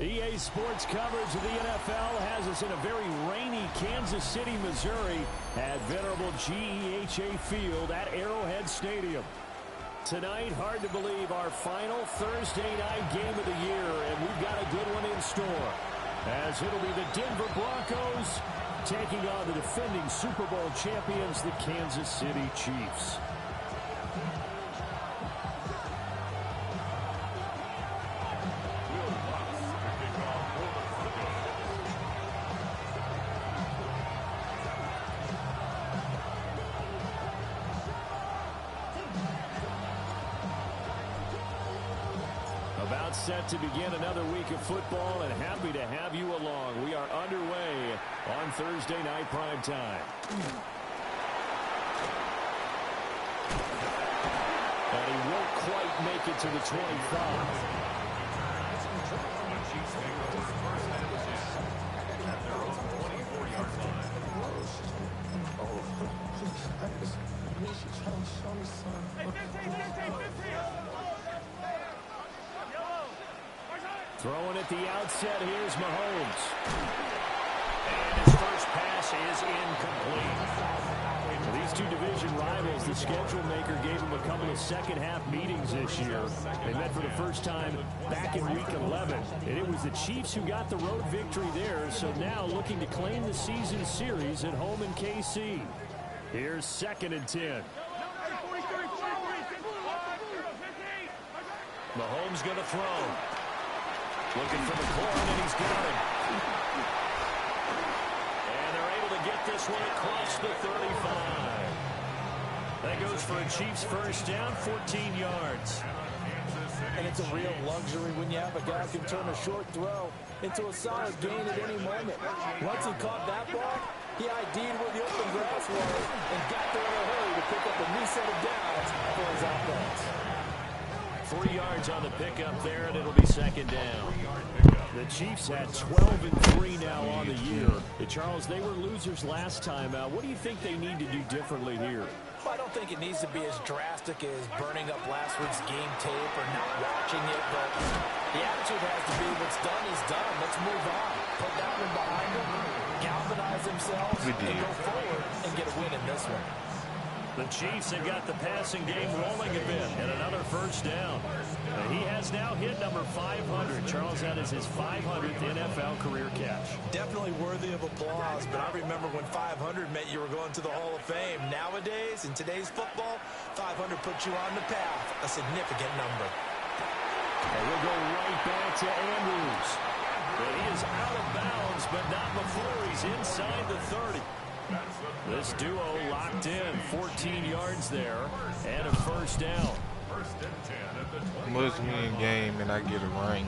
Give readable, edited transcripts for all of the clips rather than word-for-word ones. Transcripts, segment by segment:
EA Sports coverage of the NFL has us in a very rainy Kansas City, Missouri at venerable GEHA Field at Arrowhead Stadium. Tonight, hard to believe, our final Thursday night game of the year, and we've got a good one in store. As it'll be the Denver Broncos taking on the defending Super Bowl champions, the Kansas City Chiefs. Set to begin another week of football, and happy to have you along. We are underway on Thursday night prime time. And he won't quite make it to the 25. Throwing at the outset, here's Mahomes. And his first pass is incomplete. For these two division rivals, the schedule maker gave them a couple of second-half meetings this year. They met for the first time back in Week 11, and it was the Chiefs who got the road victory there, so now looking to claim the season series at home in KC. Here's 2nd and 10. Mahomes going to throw. Looking for the corner, and he's got it. And they're able to get this one across the 35. That goes for a Chiefs first down, 14 yards. And it's a real luxury when you have a guy who can turn a short throw into a solid gain at any moment. Once he caught that ball, he ID'd where the open grass was and got there in a hurry to pick up a new set of downs for his offense. 3 yards on the pickup there, and it'll be 2nd down. The Chiefs had 12-3 now on the year. Charles, they were losers last time out. What do you think they need to do differently here? Well, I don't think it needs to be as drastic as burning up last week's game tape or not watching it, but the attitude has to be what's done is done. Let's move on. Put that one behind them, galvanize themselves, and go forward and get a win in this one. The Chiefs have got the passing game rolling a bit, and another first down. He has now hit number 500. Charles, that is his 500th NFL career catch. Definitely worthy of applause, but I remember when 500 meant you were going to the Hall of Fame. Nowadays, in today's football, 500 puts you on the path, a significant number. And we'll go right back to Andrews. But he is out of bounds, but not before he's inside the 30. This duo locked in, 14 yards there, and a first down. Must-win game, and I get a ring.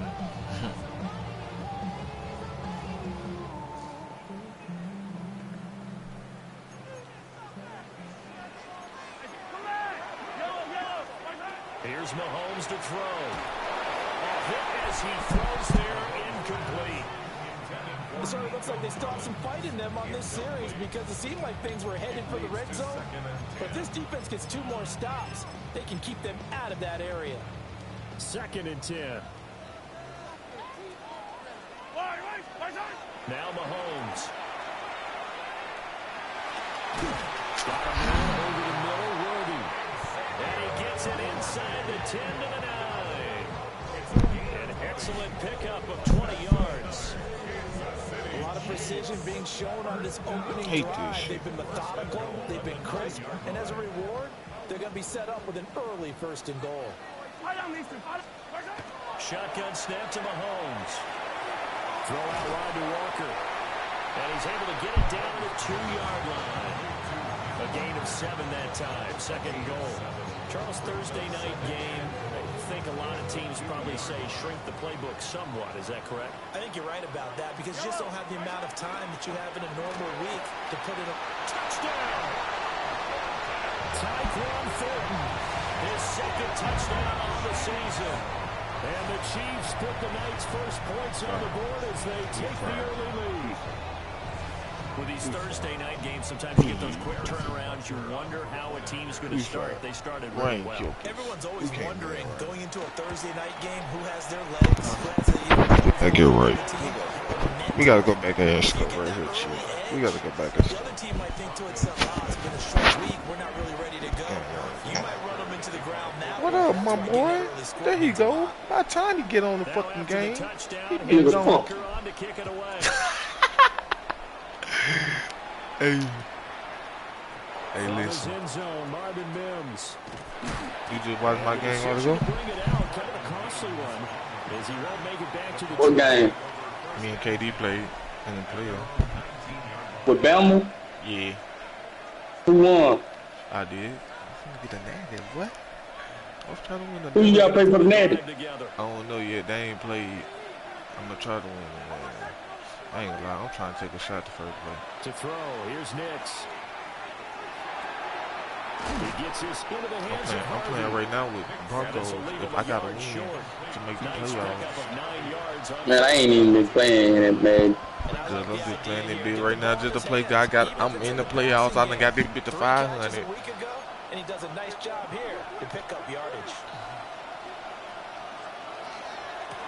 Here's Mahomes to throw. A hit as he throws there, incomplete. It certainly looks like they still have some fight in them on this series because it seemed like things were headed for the red zone. But this defense gets 2 more stops. They can keep them out of that area. 2nd and 10. Now Mahomes. Got him over the middle, Worthy. And he gets it inside the 10 to the 9. An excellent pickup of 20 yards. A lot of precision being shown on this opening drive. They've been methodical, they've been crisp, and as a reward, they're going to be set up with an early 1st and goal. Shotgun snap to Mahomes. Throw out wide to Walker. And he's able to get it down to the 2-yard line. A gain of 7 that time. 2nd and goal. Charles, Thursday night game. I think a lot of teams probably say shrink the playbook somewhat. Is that correct? I think you're right about that because you just don't have the amount of time that you have in a normal week to put in a touchdown. Tyquan Thornton, his 2nd touchdown of the season. And the Chiefs put the night's first points on the board as they take the early lead. With these Thursday night games, sometimes you get those quick turnarounds. You wonder how a team's going to start. They started really well. Everyone's always wondering, going into a Thursday night game, who has their legs, who has I get right. We got to go back and score right here, shit. We got to go back and score. The other team might think to itself, it's been a short week. We're not really ready to go. You might run them into the ground now. What up, my boy? There he go. By the time he get on the fucking game, he been gone. Hey, listen. You just watched my game a while ago? What game? Me and KD played in the playoff. With Bama? Yeah. Who won? I did. I'm get the natty, what? I was trying to win the Who you got to play for the natty? I don't know yet. They ain't played. I'm going to try to win the natty. I ain't gonna lie, I'm trying to take a shot to first play. To throw, here's Nix. He gets this into the hands I'm playing right now with Broncos. If I gotta win to make the playoffs. Man, I ain't even been playing it, man. I'm just playing that bit right now just to play. I'm in the playoffs. I done got this bit to 500. And he does a nice job here to pick up yardage.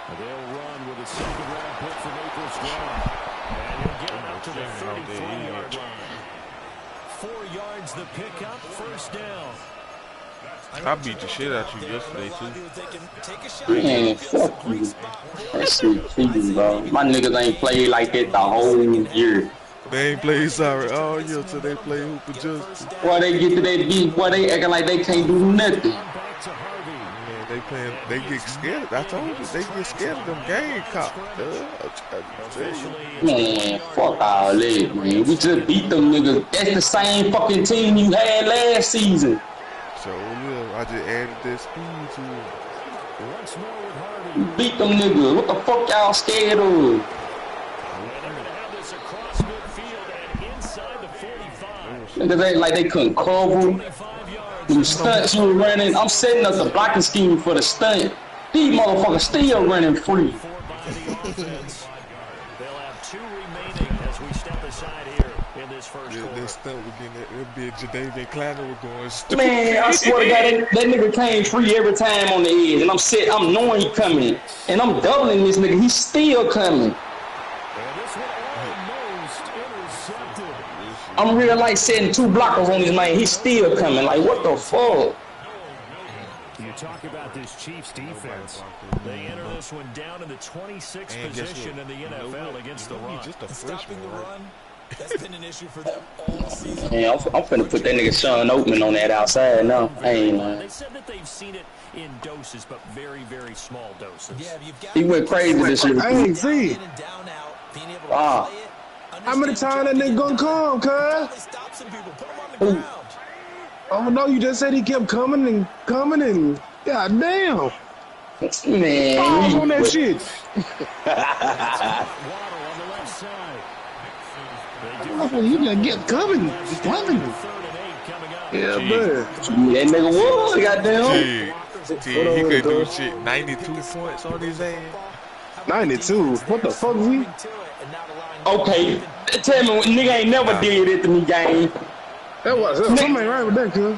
They'll run with a second-round pick from April Strong. And he'll get him out to the 34-yard line. 4 yards the pickup, first down. I beat the shit out you yesterday, too. Man, fuck you. That's cheating, bro. My niggas ain't played like that the whole year. They ain't played sorry all year till they play Hooper Justice. Boy, they get to that beat, boy, they acting like they can't do nothing. They get scared. I told you, they get scared of them game cops. Man, fuck all that, man. We just beat them niggas. That's the same fucking team you had last season. So, yeah, I just added that speed to it. We beat them niggas. What the fuck y'all scared of? Niggas ain't like they couldn't cover. Them stunts you were running, I'm setting up the blocking scheme for the stunt. These motherfuckers still running free. They'll have 2 remaining as we step aside here in this first quarter. That stunt would be Jadavian Clowney was going stupid. Man, I swear to God, that nigga came free every time on the edge, and I'm knowing he coming, and I'm doubling this nigga. He's still coming. I'm real like setting 2 blockers on his man. He's still coming. Like, what the fuck? You talk about this Chiefs defense. They enter this one down in the 26th position in the NFL against the run. Stopping the run, that's been an issue for them all season. Yeah, I'm finna put that nigga Sean Oatman on that outside now. I ain't lying. They said that they've seen it in doses, but very, very small doses. Yeah, you've got He went crazy this year. I ain't see it. Ah. How many times that nigga gonna come, cuz? Oh no, you just said he kept coming and god damn. Man, Balls on that shit. You gotta get coming. He's coming. Yeah, man. That nigga was, goddamn. He could do shit. 92 points on his ass. 92. What the fuck, we? Okay, tell me, nigga ain't never did it to me, gang. That was something ain't right with that, cuz.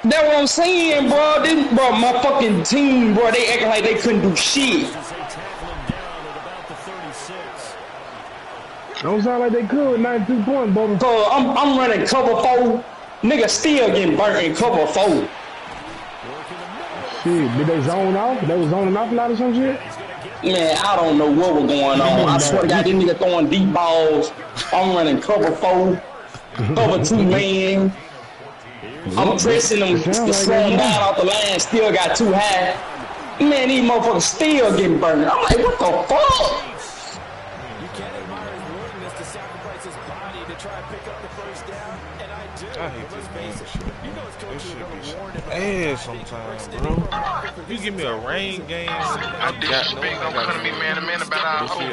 That's what I'm saying, bro. Bro, my fucking team, bro, they acting like they couldn't do shit. Don't sound like they could with 92 points, brother. So I'm running cover 4. Nigga still getting burnt in cover 4. Shit, did they zone off? They was zoning off a lot of some shit? Man, I don't know what was going on. I swear to God, this nigga throwing deep balls. I'm running cover 4, cover 2 man. I'm pressing them to slow them down off the line, still got too high. Man, these motherfuckers still getting burned. I'm like, what the fuck? You can't admire his willingness to sacrifice his body to try and pick up the first down, and I do. I hate this game. You know it's going to be warned ass sometimes, bro. If you give me a rain game, I got no. I'm gonna be man to man about our whole You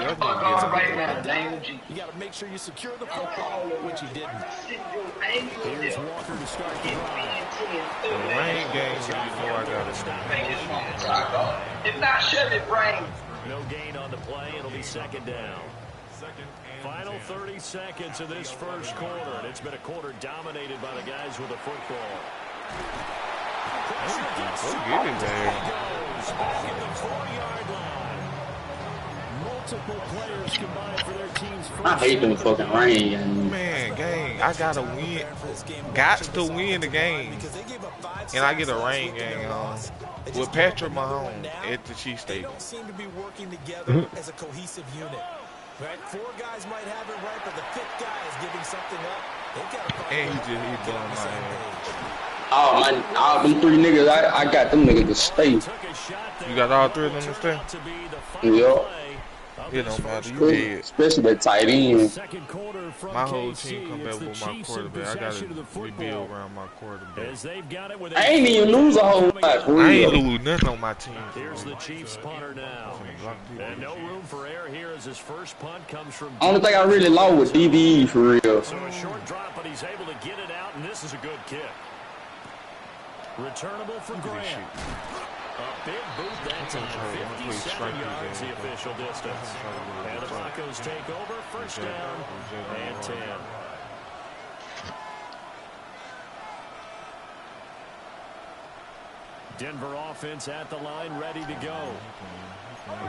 got to make sure you secure the football, which he didn't. Here's Walker to start the The rain game, you know I got it. If not, shut it, rain. No gain on the play. It'll be second down. Final 30 seconds of this first quarter, and it's been a quarter dominated by the guys with the football. Go get it, man. Goes back at the 4-yard line. Multiple players combined for their team's first. I hate them fucking rain. Man, gang, I gotta win. Got to win the game. And I get a rain game with Patrick Mahomes at the Chiefs Stadium. They don't seem to be working together as a cohesive unit. Right? 4 guys might have it right, but the 5th guy is giving something up. They've got to find And he blowing my head. Oh man, all them 3 niggas, I got them niggas to stay. You got all 3 of them to stay? Yup. It don't matter. You did. Especially that tight end. My whole team come back with my quarterback. I gotta rebuild around my quarterback. I ain't even lose a whole lot. I ain't lose nothing on my team. Here's the Chiefs punter now. And no room for error here as his first punt comes from. Only thing I really lost with DBE for real. So a short drop, but he's able to get it out, and this is a good kick. Returnable for Grant. A big boot that time. 57 yards the official distance. And the Broncos take over. First down and 10. Denver offense at the line, ready to go.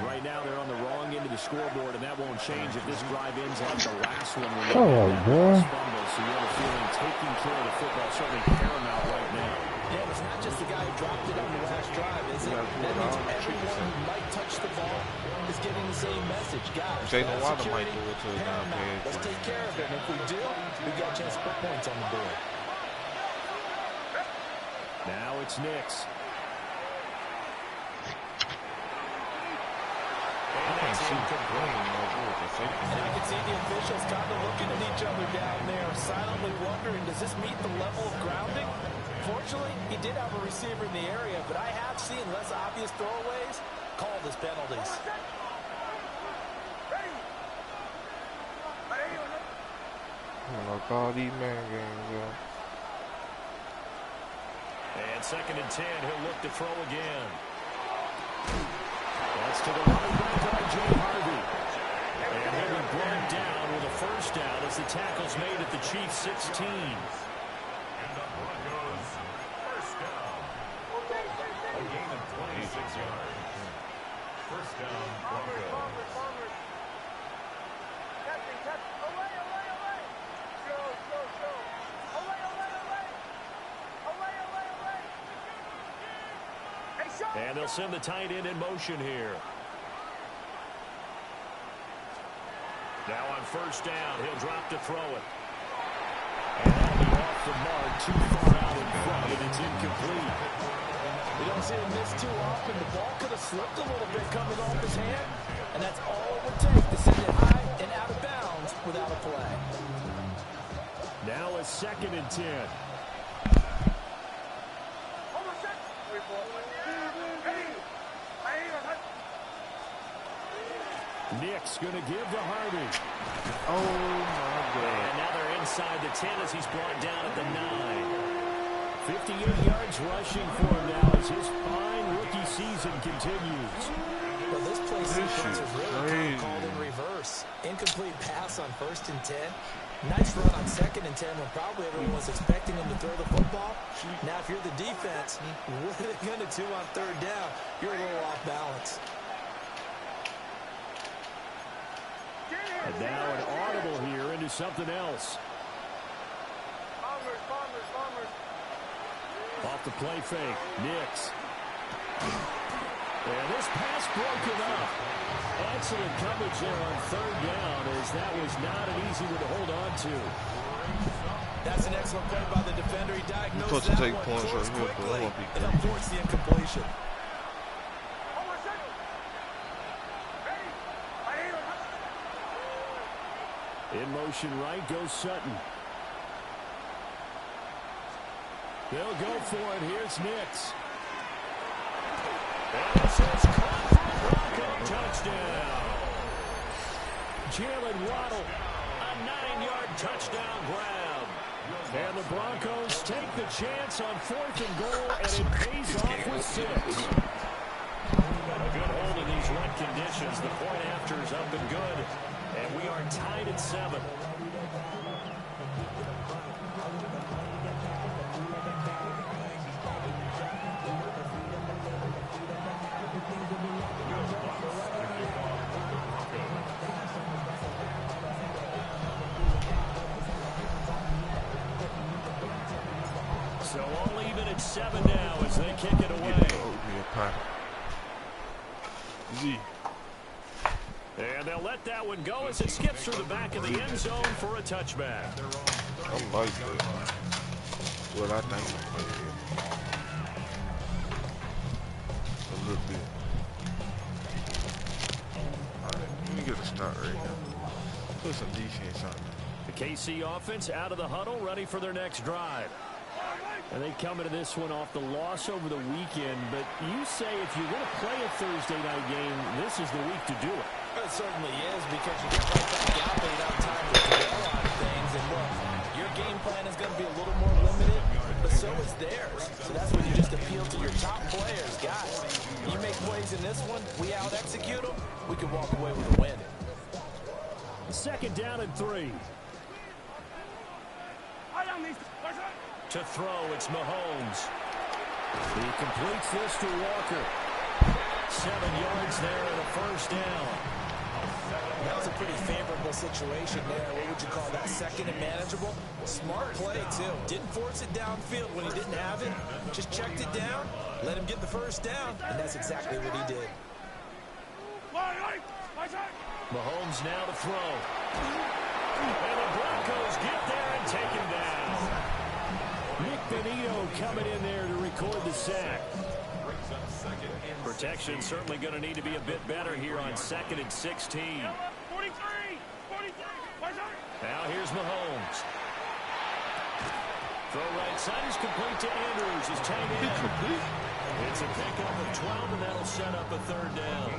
Right now they're on the wrong end of the scoreboard, and that won't change if this drive ends like the last one. Oh, boy. So you have a feeling taking care of the football is certainly paramount right now. Yeah, it's not just the guy who dropped it on the last drive, is it? That means everyone who might touch the ball is getting the same message. Guys, Jalen Waddle might do it to the paramount. Let's take care of it. And if we do, we've got a chance to put points on the board. Now it's Nix. And I can see the officials kind of looking at each other down there, silently wondering, does this meet the level of grounding? Fortunately, he did have a receiver in the area, but I have seen less obvious throwaways called as penalties. Like all these man games, yo. And 2nd and 10, he'll look to throw again. That's to the running back, R.J. Harvey. And he'll be brought down with a first down as the tackle's made at the Chiefs' 16. And the Broncos first down. A gain of 26 yards. First down, Broncos. And they'll send the tight end in motion here. Now on first down, he'll drop to throw it. And that'll be off the mark, too far out in front, and it's incomplete. We don't see him miss too often. The ball could have slipped a little bit coming off his hand, and that's all it would take to send it high and out of bounds without a flag. Now a 2nd and 10. Nick's going to give to Harvey. Oh, my God. And now they're inside the 10 as he's brought down at the 9. 58 yards rushing for him now as his fine rookie season continues. Well, this play sequence is really called in reverse. Incomplete pass on 1st and 10. Nice run on 2nd and 10 when probably everyone was expecting him to throw the football. Now, if you're the defense, what are they going to do on 3rd down? You're a little off balance. And now an audible here into something else. Off the play fake, Nix. And this pass broken up. Excellent coverage there on 3rd down as that was not an easy one to hold on to. That's an excellent play by the defender. He diagnosed supposed to take points right here, but it won't be and avoids the incompletion. In motion right goes Sutton. They'll go for it. Here's Nix. And this is caught for a Bronco touchdown. Jalen Waddle, a 9-yard touchdown grab. And the Broncos take the chance on 4th and goal, and it pays off with 6. A good hold in these wet conditions. The point after is up and good. And we are tied at 7. So all even at 7 now as they kick it away. And they'll let that one go as it skips through the back of the end zone for a touchback. I like that. What I think a little bit. Alright, let me get a start right now. Put some defense on it. The KC offense out of the huddle, ready for their next drive. And they come into this one off the loss over the weekend, but you say if you're going to play a Thursday night game, this is the week to do it. It certainly is, because you get right back out there, you don't have time to dwell on things. And look, your game plan is going to be a little more limited, but so is theirs. So that's when you just appeal to your top players. Guys, you make plays in this one, we out-execute them, we can walk away with a win. 2nd down and 3. To throw, it's Mahomes. He completes this to Walker. 7 yards there and a first down. That was a pretty favorable situation there. What would you call that? 2nd and manageable? Smart play, too. Didn't force it downfield when he didn't have it. Just checked it down, let him get the first down, and that's exactly what he did. Mahomes now to throw. And the Broncos get there and take him down. Nick Benito coming in there to record the sack. Protection certainly going to need to be a bit better here on 2nd and 16. Now here's Mahomes. Throw right side is complete to Andrews. His tight end. It's a pickup of 12, and that'll set up a 3rd down.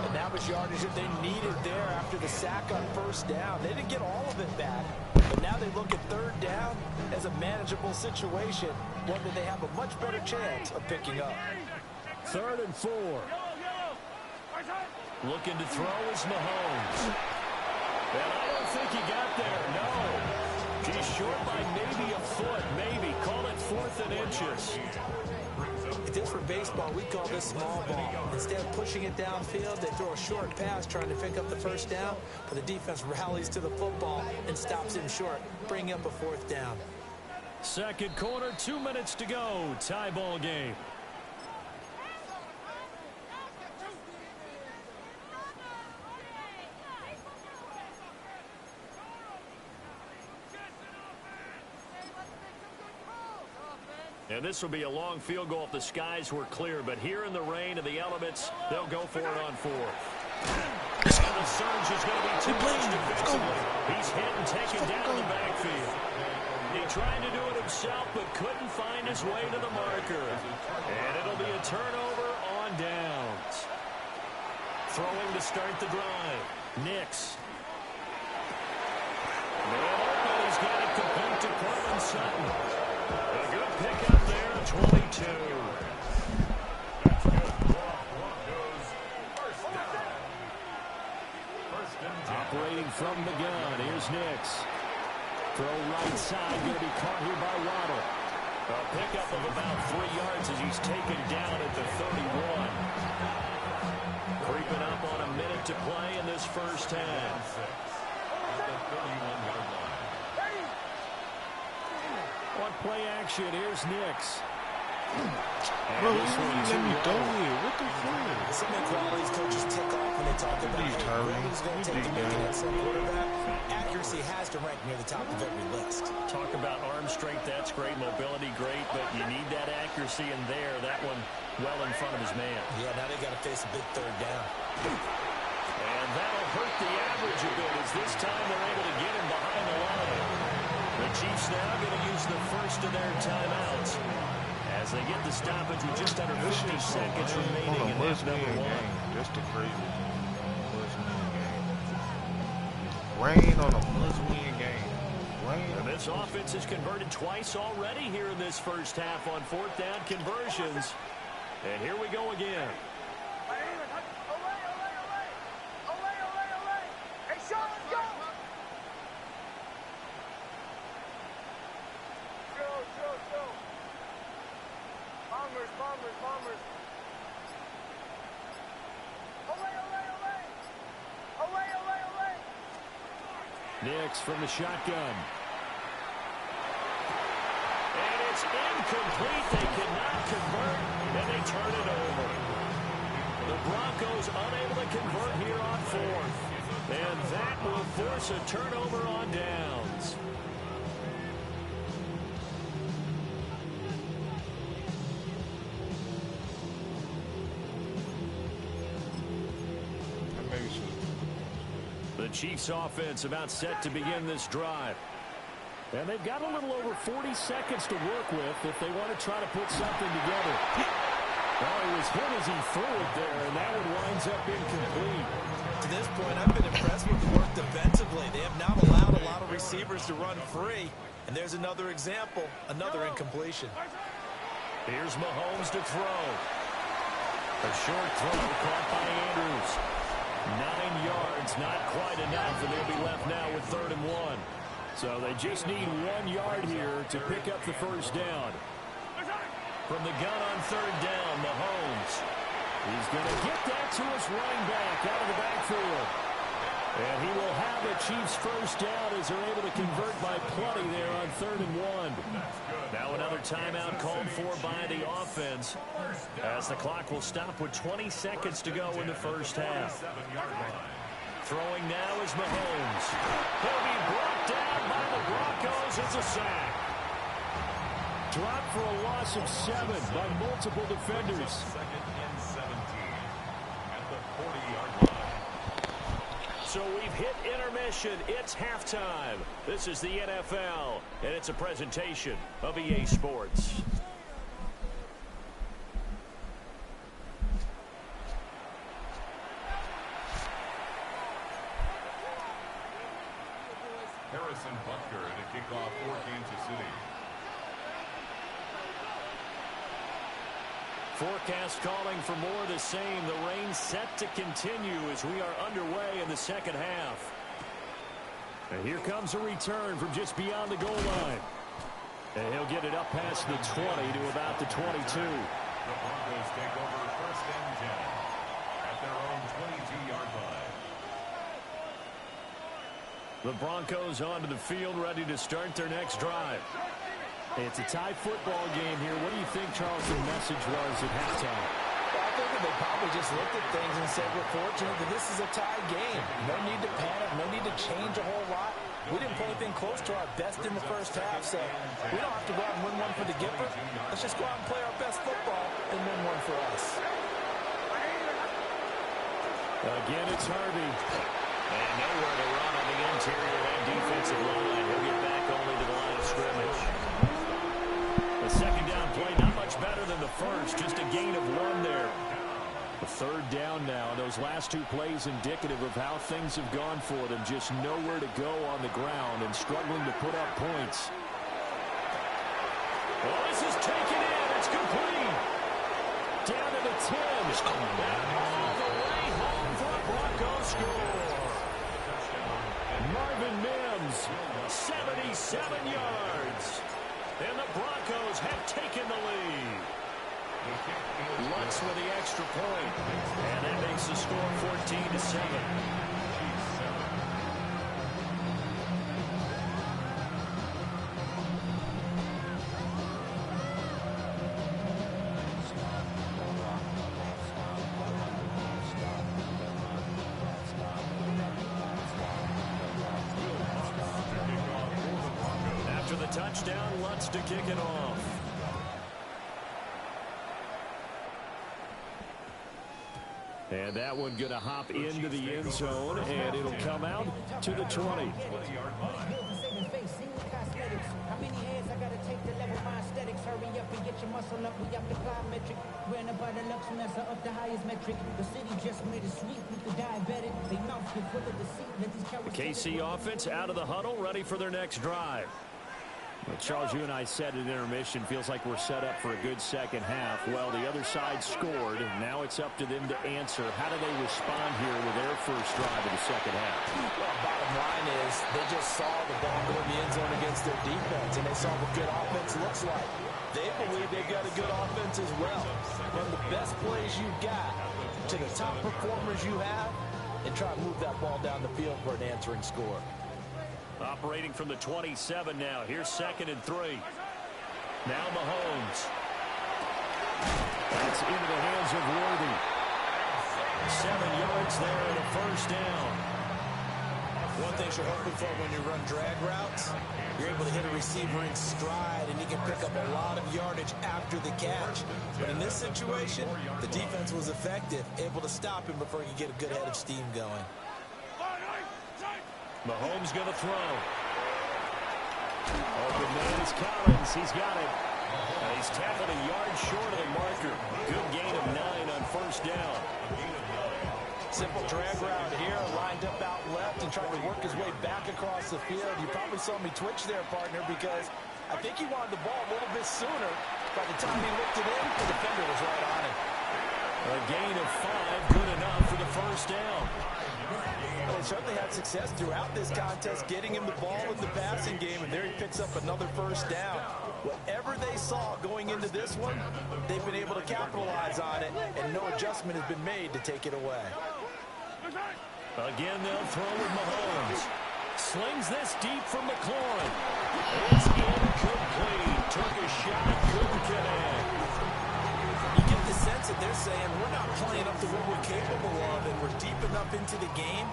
And that was yardage that they needed there after the sack on 1st down. They didn't get all of it back, but now they look at 3rd down as a manageable situation, one that they have a much better chance of picking up. 3rd and 4. Looking to throw is Mahomes. And I don't think he got there, no. He's short by maybe a foot, maybe. Call it 4th and inches. If this were baseball, we'd call this small ball. Instead of pushing it downfield, they throw a short pass trying to pick up the 1st down, but the defense rallies to the football and stops him short, bringing up a 4th down. 2nd quarter, 2 minutes to go. Tie ball game. And this will be a long field goal if the skies were clear. But here in the rain and the elements, they'll go for it on 4th. And the surge is going to be too much defensively. He's hit and taken down in the backfield. He tried to do it himself, but couldn't find his way to the marker. And it'll be a turnover on downs. Throwing to start the drive. Nix. He's got it complete to Cortland Sutton. A good pickup there at 22. Operating from the gun, here's Nix. Throw right side, going to be caught here by Waddle. A pickup of about 3 yards as he's taken down at the 31. Creeping up on a minute to play in this first half. On play action, here's Nix. Bro, this one let me throw it. What the fuck? Some qualities coaches tick off when they talk about who's going to take to make an excellent quarterback. Accuracy has to rank near the top of every list. Talk about arm strength, that's great. Mobility, great. But you need that accuracy in there. That one well in front of his man. Yeah, now they got to face a big 3rd down. And that'll hurt the average a bit as this time they're able to get him behind the line. The Chiefs now going to use the first of their timeouts as they get the stoppage with just under 50 seconds remaining in this number 1. That's the crazy rain on a must-win game. Rain. And this offense has converted twice already here in this first half on 4th down conversions. And here we go again. Hey, shot! Nix from the shotgun. And it's incomplete. They cannot convert, and they turn it over. The Broncos unable to convert here on fourth. And that will force a turnover on downs. The Chiefs offense about set to begin this drive. And they've got a little over 40 seconds to work with if they want to try to put something together. Well, he was hit as he threw it there, and that one winds up incomplete. To this point, I've been impressed with the work defensively. They have not allowed a lot of receivers to run free. And there's another example, another incompletion. Here's Mahomes to throw. A short throw caught by Andrews. 9 yards, not quite enough, and they'll be left now with 3rd and 1. So they just need 1 yard here to pick up the first down. From the gun on 3rd down, Mahomes. He's going to get that to his running back out of the backfield. And he will have a Chiefs first down as they're able to convert by plenty there on 3rd and 1. Now another timeout called for by the offense as the clock will stop with 20 seconds to go in the first half. Throwing now is Mahomes. He'll be brought down by the Broncos. It's a sack. Dropped for a loss of 7 by multiple defenders. 2nd and 17 at the 40-yard line. So we've hit intermission. It's halftime. This is the NFL, and it's a presentation of EA Sports. Harrison Butker to kick off for Kansas City. Forecast calling for more of the same. The rain set to continue as we are underway in the second half. And here comes a return from just beyond the goal line. And he'll get it up past the 20 to about the 22. The Broncos take over 1st and 10 at their own 22-yard line. The Broncos onto the field, ready to start their next drive. It's a tie football game here. What do you think, Charles, the message was at halftime? Well, I think that they probably just looked at things and said, we're fortunate that this is a tie game. No need to panic, no need to change a whole lot. We didn't play anything close to our best in the first half, so we don't have to go out and win one for the Gipper. Let's just go out and play our best football and win one for us. Again, it's Harvey. And nowhere to run on the interior of that defensive line. He'll get back only to the line of scrimmage. The second down play, not much better than the first, just a gain of 1 there. The 3rd down now. Those last 2 plays indicative of how things have gone for them. Just nowhere to go on the ground and struggling to put up points. Well, this is taken in. It's complete. Down to the 10. And all the way home for a Broncos score. Marvin Mims, 77 yards. And the Broncos have taken the lead. Lutz with the extra point. And that makes the score 14-7. After the touchdown, Lutz to kick it off. And that one going to hop into the end zone, and it'll come out to the 20. The KC offense out of the huddle, ready for their next drive. Well, Charles, you and I said at intermission, feels like we're set up for a good second half. Well, the other side scored. Now it's up to them to answer. How do they respond here with their first drive of the second half? Well, bottom line is they just saw the ball go in the end zone against their defense, and they saw what good offense looks like. They believe they've got a good offense as well. Run the best plays you've got to the top performers you have and try to move that ball down the field for an answering score. Operating from the 27 now. Here's 2nd and 3. Now Mahomes. That's into the hands of Worthy. 7 yards there and a first down. One thing you're hoping for when you run drag routes, you're able to hit a receiver in stride, and he can pick up a lot of yardage after the catch. But in this situation, the defense was effective, able to stop him before he could get a good head of steam going. Mahomes going to throw. Open man is Collins. He's got it. He's tackled a yard short of the marker. Good gain of 9 on first down. Simple drag route here, lined up out left and trying to work his way back across the field. You probably saw me twitch there, partner, because I think he wanted the ball a little bit sooner. By the time he looked it in, the defender was right on him. A gain of 5, good enough for the first down. Well, he certainly had success throughout this contest, getting him the ball in the passing game, and there he picks up another first down. Whatever they saw going into this one, they've been able to capitalize on it, and no adjustment has been made to take it away. Again, they'll throw with Mahomes. Slings this deep from McLaurin. It's incomplete. Took a shot, couldn't connect. You get the sense that they're saying we're not playing up to what we're capable of, and we're deep enough into the game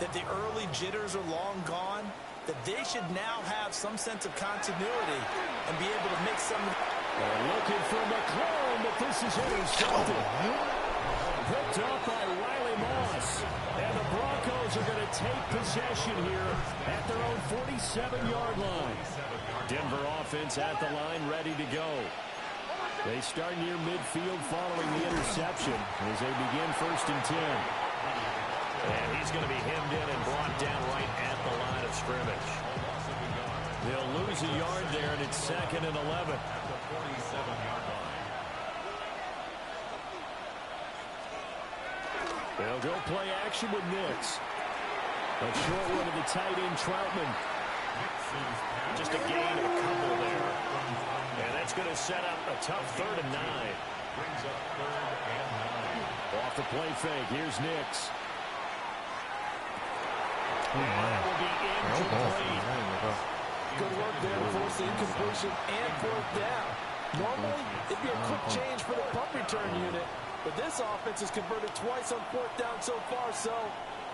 that the early jitters are long gone, that they should now have some sense of continuity and be able to make some... They're looking for McLaurin, but this is intercepted. Picked up by Riley Moss. And the Broncos are going to take possession here at their own 47-yard line. Denver offense at the line, ready to go. They start near midfield following the interception as they begin 1st and 10. And he's going to be hemmed in and brought down right at the line of scrimmage. They'll lose a yard there, and it's 2nd and 11. They'll go play action with Nix. A short one to the tight end, Troutman. Just a gain of a couple there. And that's going to set up a tough 3rd and 9. Off the play fake, here's Nix. And that will be incomplete. Good work there to force the incompletion and 4th down. Normally, it'd be a quick change for the punt return unit, but this offense has converted twice on 4th down so far, so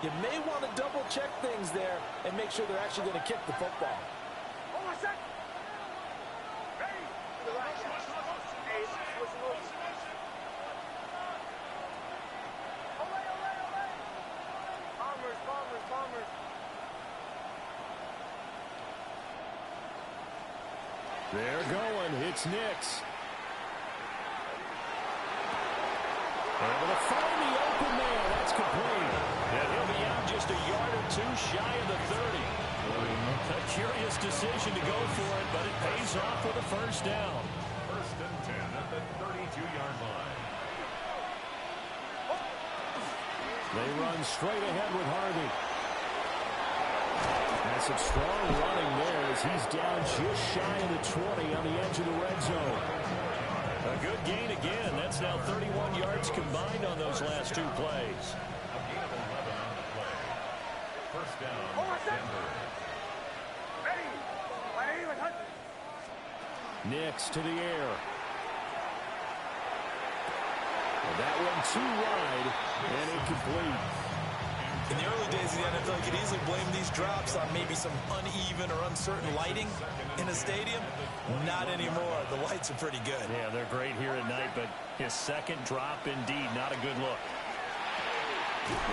you may want to double-check things there and make sure they're actually going to kick the football. They're going. It's Nix. Able to find the open man. That's complete. And he'll be out just a yard or 2 shy of the 30. A curious decision to go for it, but it pays off with a first down. 1st and 10 at the 32-yard line. They run straight ahead with Harvey. And some strong running there as he's down just shy of the 20 on the edge of the red zone. A good gain again. That's now 31 yards combined on those last 2 plays. A gain of 11 on the play. First down, Denver. Nix to the air. And that one too wide and incomplete. In the early days of the NFL, you could easily blame these drops on maybe some uneven or uncertain lighting in a stadium. Not anymore. The lights are pretty good. Yeah, they're great here at night, but his second drop, indeed, not a good look.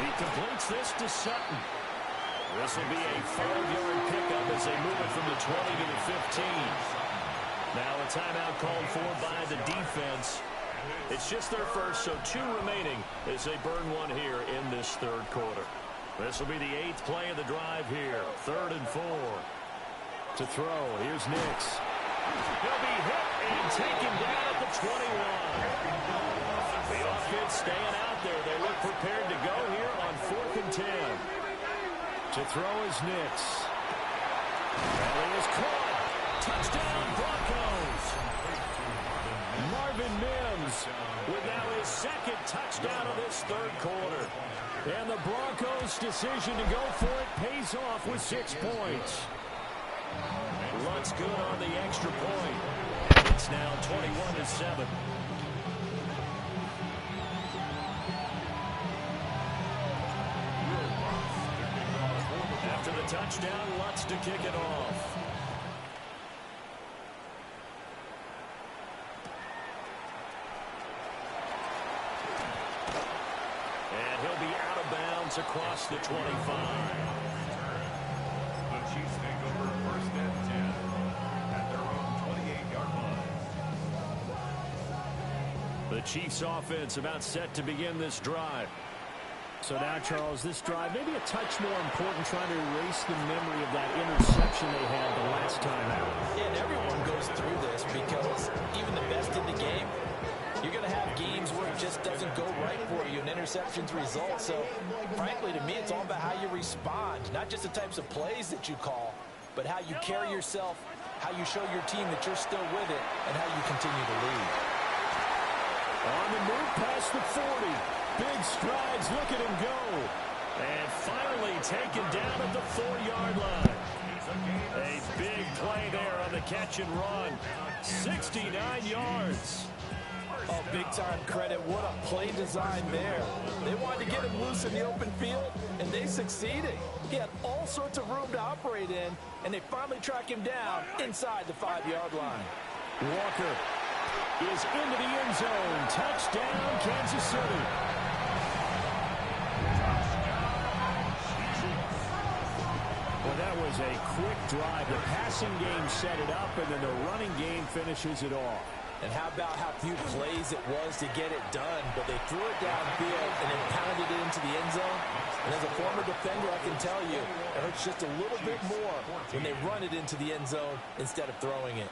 He completes this to Sutton. This will be a 5-yard pickup as they move it from the 20 to the 15. Now a timeout called for by the defense. It's just their first, so 2 remaining as they burn one here in this 3rd quarter. This will be the 8th play of the drive here. 3rd and 4. To throw, here's Nix. He'll be hit and taken down at the 21. The offense staying out there. They look prepared to go here on 4th and 10. To throw is Nix. And he is caught. Touchdown, Broncos. Marvin Mims with now his second touchdown of this third quarter. And the Broncos' decision to go for it pays off with 6 points. Luntz good on the extra point. It's now 21-7. After the touchdown, Luntz to kick it off. And he'll be out of bounds across the 25. The Chiefs take over first and 10 at their own 28-yard line. The Chiefs offense about set to begin this drive. So now, Charles, this drive maybe a touch more important, trying to erase the memory of that interception they had the last time out. Yeah, and everyone goes through this because even the best in the game, you're going to have games where it just doesn't go right for you, and interceptions result. So, frankly, to me, it's all about how you respond, not just the types of plays that you call, but how you carry yourself, how you show your team that you're still with it, and how you continue to lead. On the move past the 40. Big strides, look at him go. And finally taken down at the 4-yard line. A big play there on the catch and run. 69 yards. Oh, big-time credit. What a play design there. They wanted to get him loose in the open field, and they succeeded. He had all sorts of room to operate in, and they finally track him down inside the 5-yard line. Walker is into the end zone. Touchdown, Kansas City. Well, that was a quick drive. The passing game set it up, and then the running game finishes it off. And how about how few plays it was to get it done, but they threw it downfield and then pounded it into the end zone. And as a former defender, I can tell you, it hurts just a little bit more when they run it into the end zone instead of throwing it.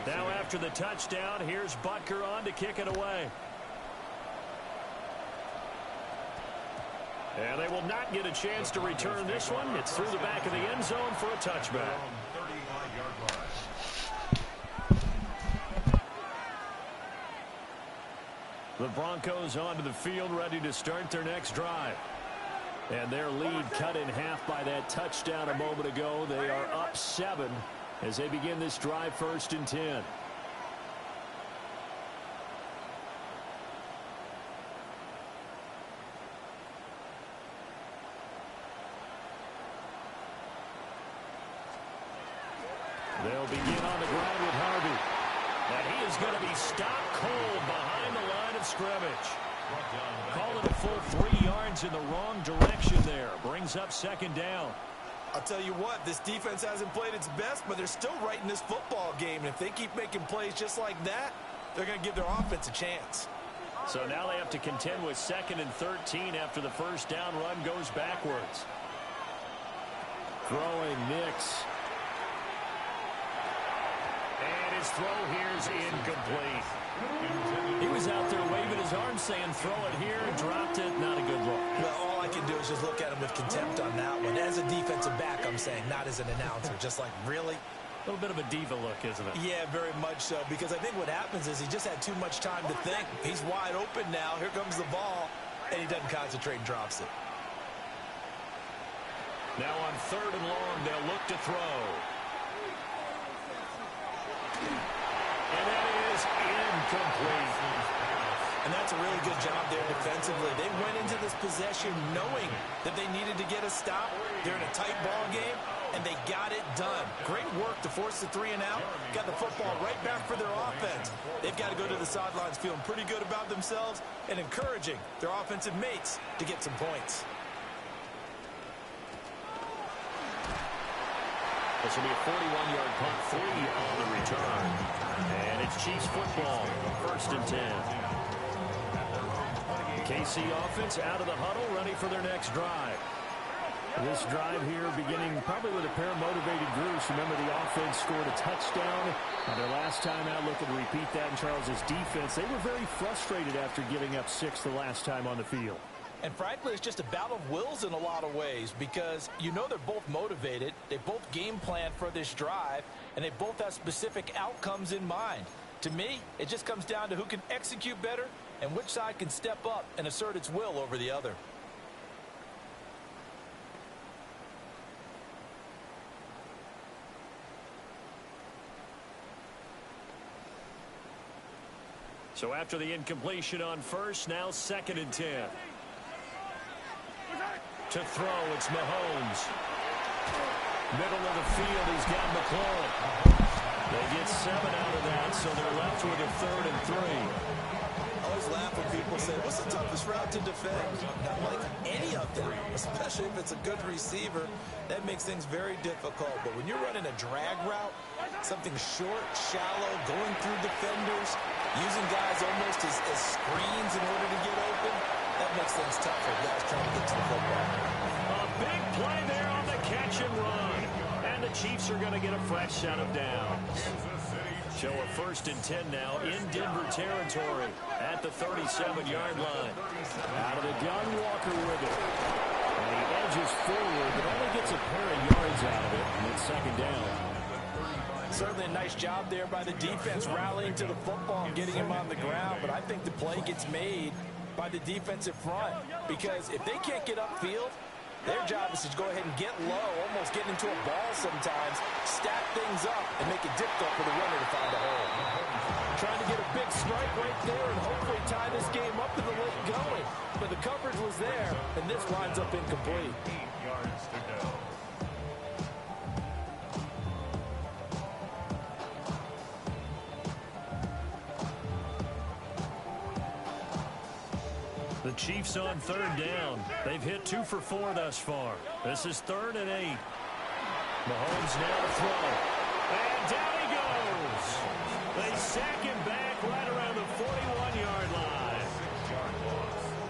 Now after the touchdown, here's Butker on to kick it away. And they will not get a chance to return this one. It's through the back of the end zone for a touchback. The Broncos onto the field, ready to start their next drive. And their lead cut in half by that touchdown a moment ago. They are up 7 as they begin this drive, 1st and 10. They'll begin on the ground with Harvey. And he is going to be stopped cold behind the line of scrimmage. Call it a full 3 yards in the wrong direction there. Brings up 2nd down. I'll tell you what, this defense hasn't played its best, but they're still right in this football game. And if they keep making plays just like that, they're going to give their offense a chance. So now they have to contend with 2nd and 13 after the first down run goes backwards. Throwing Nix. And his throw here's incomplete. He was out there waving his arms saying throw it here and dropped it. Not a good look. Well, all I can do is just look at him with contempt on that one. As a defensive back, I'm saying, not as an announcer. Just like, really? A little bit of a diva look, isn't it? Yeah, very much so. Because I think what happens is he just had too much time to think. He's wide open now. Here comes the ball. And he doesn't concentrate and drops it. Now on 3rd and long, they'll look to throw. And that is incomplete. And that's a really good job there defensively. They went into this possession knowing that they needed to get a stop. They're in a tight ball game, and they got it done. Great work to force the 3 and out. Got the football right back for their offense. They've got to go to the sidelines feeling pretty good about themselves and encouraging their offensive mates to get some points. This will be a 41-yard punt, 3 on the return. And it's Chiefs football, 1st and 10. KC offense out of the huddle, ready for their next drive. This drive here beginning probably with a pair of motivated groups. Remember, the offense scored a touchdown on their last time out. Looking to repeat that in Charles's defense. They were very frustrated after giving up 6 the last time on the field. And frankly, it's just a battle of wills in a lot of ways because you know they're both motivated. They both game plan for this drive, and they both have specific outcomes in mind. To me, it just comes down to who can execute better and which side can step up and assert its will over the other. So after the incompletion on first, now 2nd and 10. To throw, it's Mahomes. Middle of the field, he's got McLaurin. They get 7 out of that, so they're left with a 3rd and 3. I always laugh when people say, what's the toughest route to defend? Not like any of them, especially if it's a good receiver. That makes things very difficult. But when you're running a drag route, something short, shallow, going through defenders, using guys almost as screens in order to get open, that makes things tough for guys trying to get to the football. A big play there on the catch and run. And the Chiefs are going to get a fresh set of downs. So a 1st and 10 now in Denver territory at the 37-yard line. Out of the gun, Walker with it. And he edges forward, but only gets a pair of yards out of it. And it's 2nd down. Certainly a nice job there by the defense rallying to the football and getting him on the ground. But I think the play gets made by the defensive front because if they can't get upfield, their job is to go ahead and get low, almost get into a ball sometimes, stack things up, and make it difficult for the runner to find a hole. Trying to get a big strike right there and hopefully tie this game up in the late going. But the coverage was there, and this winds up incomplete. 8 yards to go. The Chiefs on 3rd down. They've hit 2 for 4 thus far. This is 3rd and 8. Mahomes now to throw. And down he goes. They sack him back right around the 41-yard line.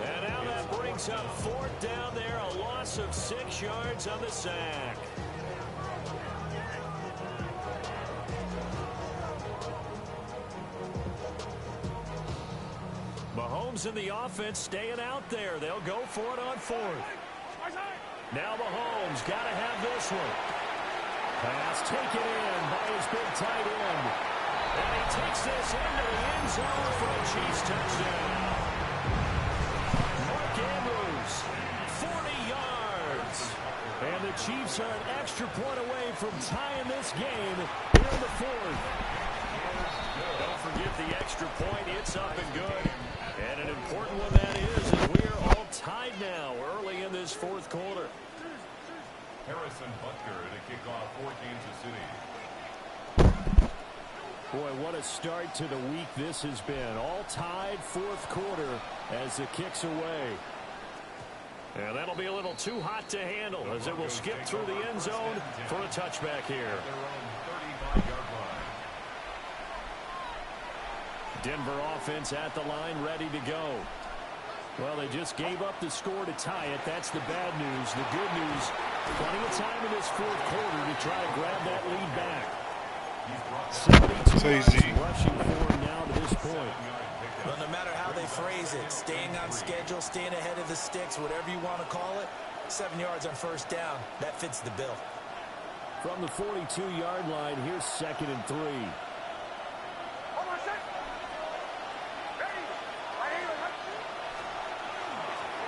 And now that brings up 4th down there. A loss of 6 yards on the sack. Mahomes and the offense staying out there. They'll go for it on 4th. Now Mahomes got to have this one. Pass taken in by his big tight end. And he takes this into the end zone for a Chiefs touchdown. Mark Andrews, 40 yards. And the Chiefs are an extra point away from tying this game here in the 4th. Don't forget the extra point. It's up and good. And an important one that is, as we are all tied now early in this 4th quarter. Harrison Butker to kick off for Kansas City. Boy, what a start to the week this has been. All tied 4th quarter as it kicks away. And that'll be a little too hot to handle as it will skip through the end zone for a touchback here. Denver offense at the line, ready to go. Well, they just gave up the score to tie it. That's the bad news. The good news, plenty of time in this 4th quarter to try to grab that lead back. 72 yards rushing for him now to this point. Well, no matter how they phrase it, staying on schedule, staying ahead of the sticks, whatever you want to call it, 7 yards on 1st down, that fits the bill. From the 42-yard line, here's 2nd and 3.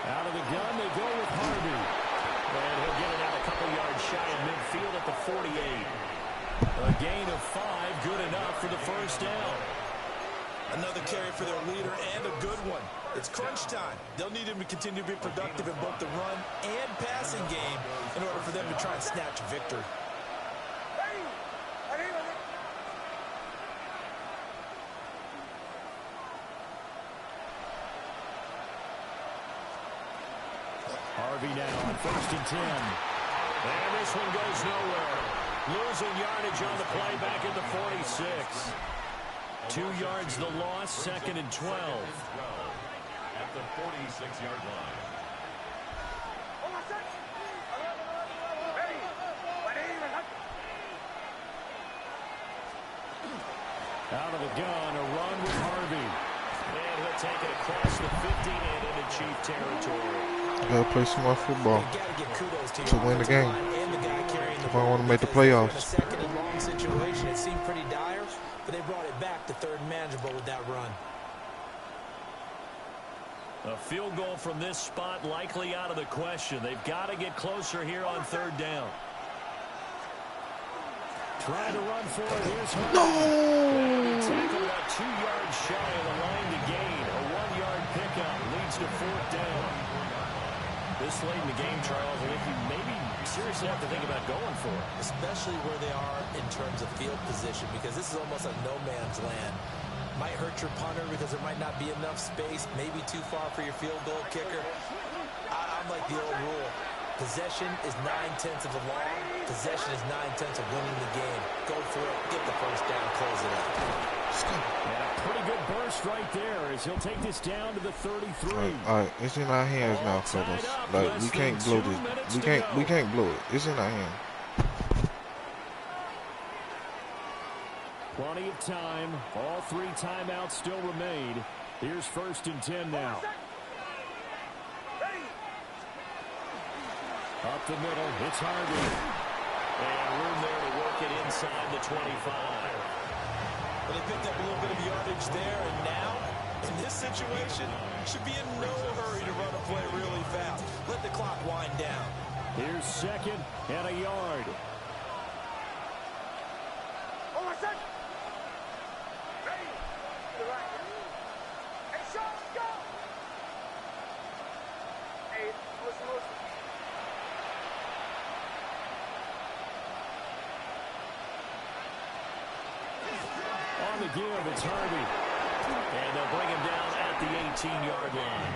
Out of the gun, they go with Harvey. And he'll get it out a couple yards shy of midfield at the 48. A gain of 5, good enough for the 1st down. Another carry for their leader and a good one. It's crunch time. They'll need him to continue to be productive in both the run and passing game in order for them to try and snatch a victory. Harvey now on 1st and 10. And this one goes nowhere. Losing yardage on the play back at the 46. 2 yards the loss, 2nd and 12. At the 46-yard line. Out of the gun, a run with Harvey. And he'll take it across the 50 and into Chief territory. Gotta play some more football to win the game. If I want to make the playoffs. Second and long situation. It seemed pretty dire, but they brought it back to third and manageable with that run. A field goal from this spot likely out of the question. They've got to get closer here on third down. Trying to run for it. Here's Hunt. No! Tackle about 2 yards shy of the line to gain. A 1-yard pickup leads to fourth down. This late in the game, Charles, I think you maybe seriously have to think about going for it. Especially where they are in terms of field position, because this is almost like no man's land. Might hurt your punter because there might not be enough space, maybe too far for your field goal kicker. I'm like the old rule. Possession is 9/10 of the law. Possession is 9/10 of winning the game. Go for it, get the first down, close it out. And a pretty good burst right there as he'll take this down to the 33. All right, it's in our hands now, fellas. Like we can't blow this. We can't blow it. It's in our hands. Plenty of time. All 3 timeouts still remain. Here's 1st and 10 now. Up the middle, it's Harvey. And room there to work it inside the 25. But they picked up a little bit of yardage there, and now, in this situation, should be in no hurry to run a play really fast. Let the clock wind down. Here's 2nd and a yard. On the give, it's Harvey. And they'll bring him down at the 18-yard line.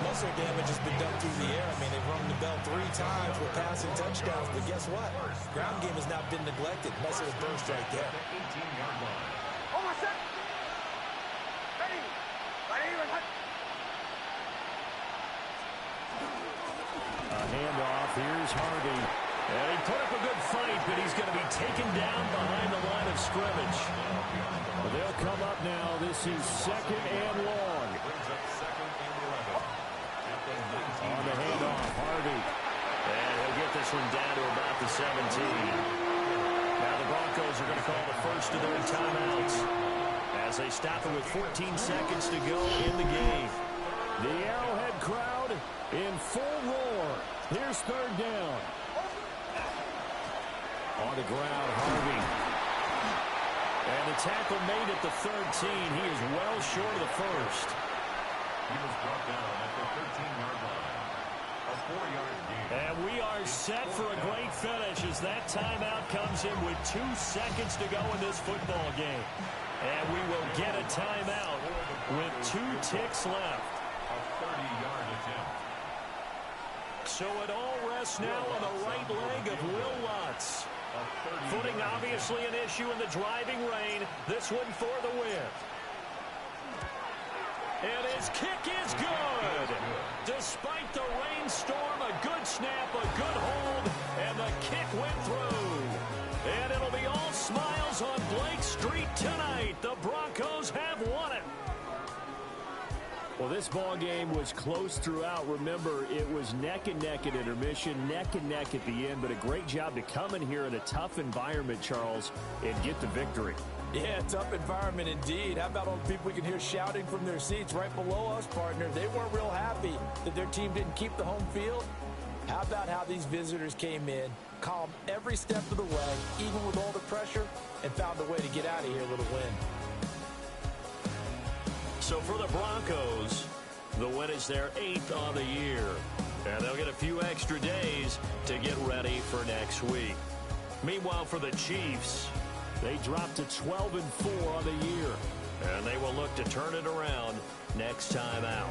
Most of their damage has been done through the air. I mean, they've rung the bell 3 times with passing touchdowns, but guess what? Ground game has not been neglected. Nice little burst right there. A handoff. Here's Harvey. And he put up a good fight, but he's going to be taken down behind the line of scrimmage. Well, they'll come up now. This is 2nd and long. On the handoff, Harvey. And he'll get this one down to about the 17. Now the Broncos are going to call the first of their timeouts as they stop it with 14 seconds to go in the game. The Arrowhead crowd in full roar. Here's 3rd down. On the ground, Harvey. And the tackle made at the 13. He is well short of the first. He was brought down at the 13-yard line. A 4-yard gain. And we are set for a great finish as that timeout comes in with 2 seconds to go in this football game. And we will get a timeout with 2 ticks left. A 30-yard attempt. So it all rests now on the right leg of Will Lutz. Footing obviously an issue in the driving rain. This one for the win. And his kick is good. Despite the rainstorm, a good snap, a good hold, and the kick went through. And it'll be all smiles on Blake Street tonight. The Broncos have won it. Well, this ball game was close throughout. Remember, it was neck and neck at intermission, neck and neck at the end, but a great job to come in here in a tough environment, Charles, and get the victory. Yeah, tough environment indeed. How about all the people we can hear shouting from their seats right below us, partner? They weren't real happy that their team didn't keep the home field. How about how these visitors came in, calm every step of the way, even with all the pressure, and found a way to get out of here with a win. So for the Broncos, the win is their 8th on the year. And they'll get a few extra days to get ready for next week. Meanwhile, for the Chiefs, they dropped to 12-4 on the year. And they will look to turn it around next time out.